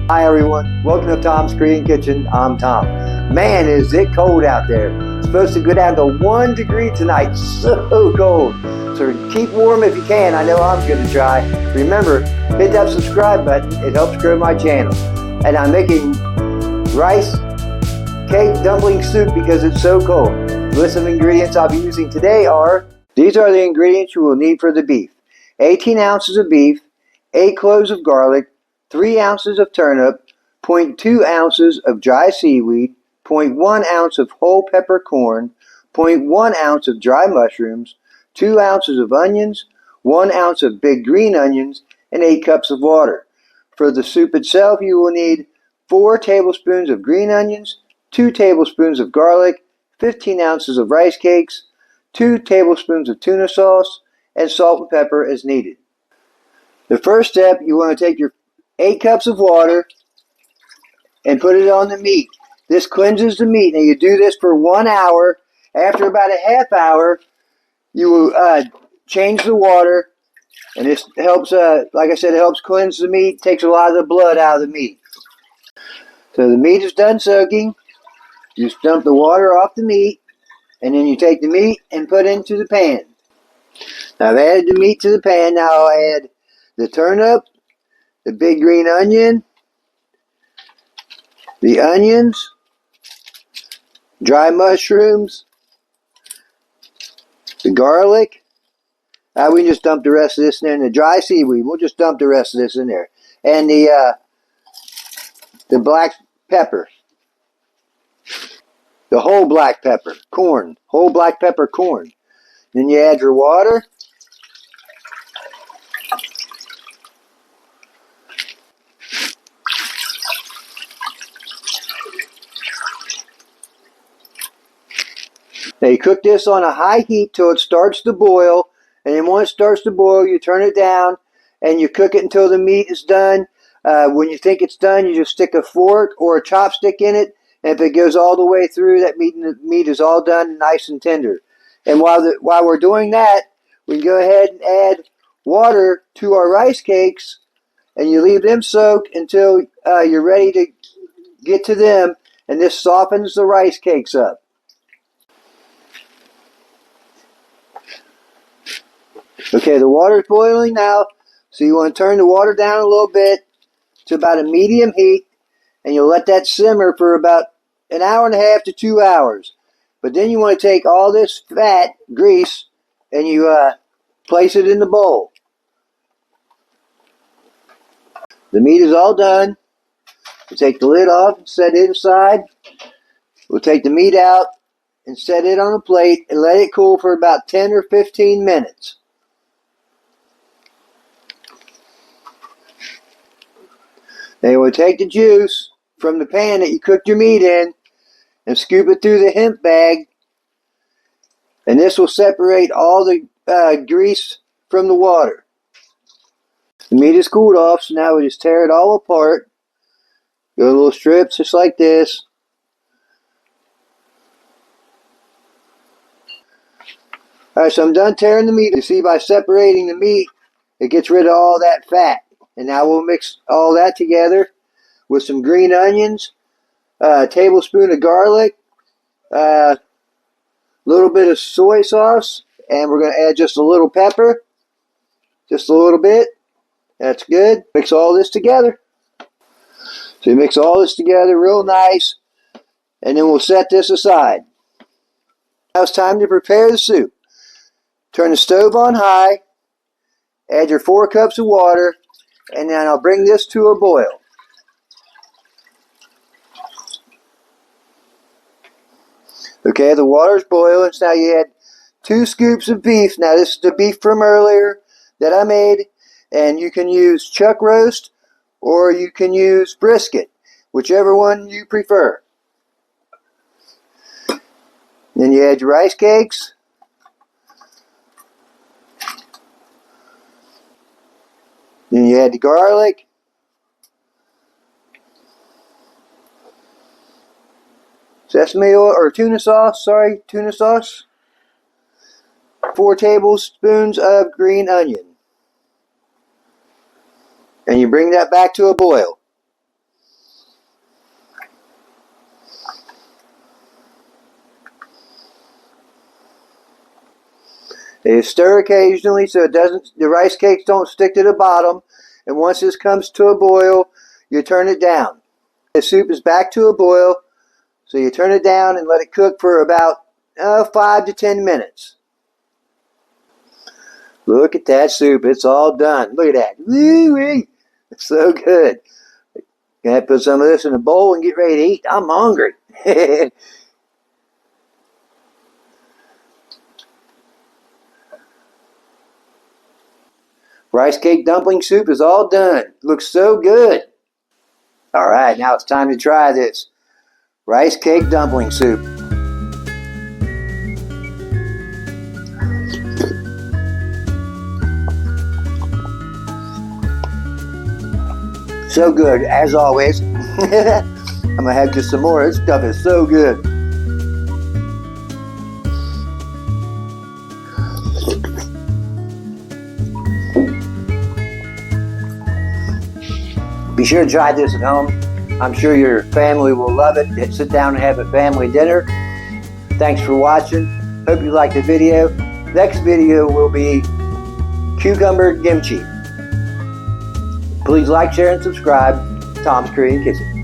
Hi everyone, welcome to Tom's Korean Kitchen. I'm Tom. Man, is it cold out there. It's supposed to go down to 1 degree tonight. So cold. So keep warm if you can. I know I'm going to try. Remember, hit that subscribe button. It helps grow my channel. And I'm making rice cake dumpling soup because it's so cold. The list of ingredients I'll be using today are, these are the ingredients you will need for the beef. 18 ounces of beef, 8 cloves of garlic, 3 ounces of turnip, 0.2 ounces of dry seaweed, 0.1 ounce of whole pepper corn, 0.1 ounce of dry mushrooms, 2 ounces of onions, 1 ounce of big green onions, and 8 cups of water. For the soup itself, you will need 4 tablespoons of green onions, 2 tablespoons of garlic, 15 ounces of rice cakes, 2 tablespoons of tuna sauce, and salt and pepper as needed. The first step, you want to take your 8 cups of water and put it on the meat. This cleanses the meat. Now you do this for 1 hour. After about a half hour, you will change the water, and this helps, like I said, it helps cleanse the meat, takes a lot of the blood out of the meat. So the meat is done soaking. You just dump the water off the meat, and then you take the meat and put it into the pan. Now I've added the meat to the pan. Now I'll add the turnip, the big green onion, the onions, dry mushrooms, the garlic. We can just dump the rest of this in there. And the dry seaweed, we'll just dump the rest of this in there. And the black pepper. The whole black pepper, corn. Whole black pepper corn. Then you add your water. Now you cook this on a high heat till it starts to boil, and then once it starts to boil, you turn it down and you cook it until the meat is done. When you think it's done, you just stick a fork or a chopstick in it, and if it goes all the way through, that meat is all done, nice and tender. And while we're doing that, we can go ahead and add water to our rice cakes, and you leave them soak until you're ready to get to them, and this softens the rice cakes up. Okay, the water is boiling now, so you want to turn the water down a little bit to about a medium heat, and you'll let that simmer for about an hour and a half to 2 hours. But then you want to take all this fat, grease, and you place it in the bowl. The meat is all done. We'll take the lid off and set it aside. We'll take the meat out and set it on a plate and let it cool for about 10 or 15 minutes. Then you will take the juice from the pan that you cooked your meat in and scoop it through the hemp bag, and this will separate all the grease from the water. The meat is cooled off, so now we just tear it all apart. Go little strips just like this. Alright, so I'm done tearing the meat. You see, by separating the meat, it gets rid of all that fat. And now we'll mix all that together with some green onions, a tablespoon of garlic, a little bit of soy sauce, and we're going to add just a little pepper, just a little bit. That's good. Mix all this together. So you mix all this together real nice, and then we'll set this aside. Now it's time to prepare the soup. Turn the stove on high, add your 4 cups of water, and then I'll bring this to a boil. Okay, the water's boiling, so now you add 2 scoops of beef. Now this is the beef from earlier that I made, and you can use chuck roast or you can use brisket, whichever one you prefer. Then you add your rice cakes. Then you add the garlic. Sesame oil, or tuna sauce, tuna sauce. 4 tablespoons of green onion. And you bring that back to a boil. You stir occasionally so the rice cakes don't stick to the bottom. And once this comes to a boil, you turn it down. The soup is back to a boil, so you turn it down and let it cook for about 5 to 10 minutes. Look at that soup. It's all done. Look at that. Woo-wee. It's so good. Gonna put some of this in a bowl and get ready to eat. I'm hungry. Rice cake dumpling soup is all done. Looks so good. All right, now it's time to try this rice cake dumpling soup. So good, as always. I'm gonna have just some more. This stuff is so good. Be sure to try this at home. I'm sure your family will love it. Sit down and have a family dinner. Thanks for watching. Hope you liked the video. Next video will be cucumber kimchi. Please like, share, and subscribe. Tom's Korean Kitchen.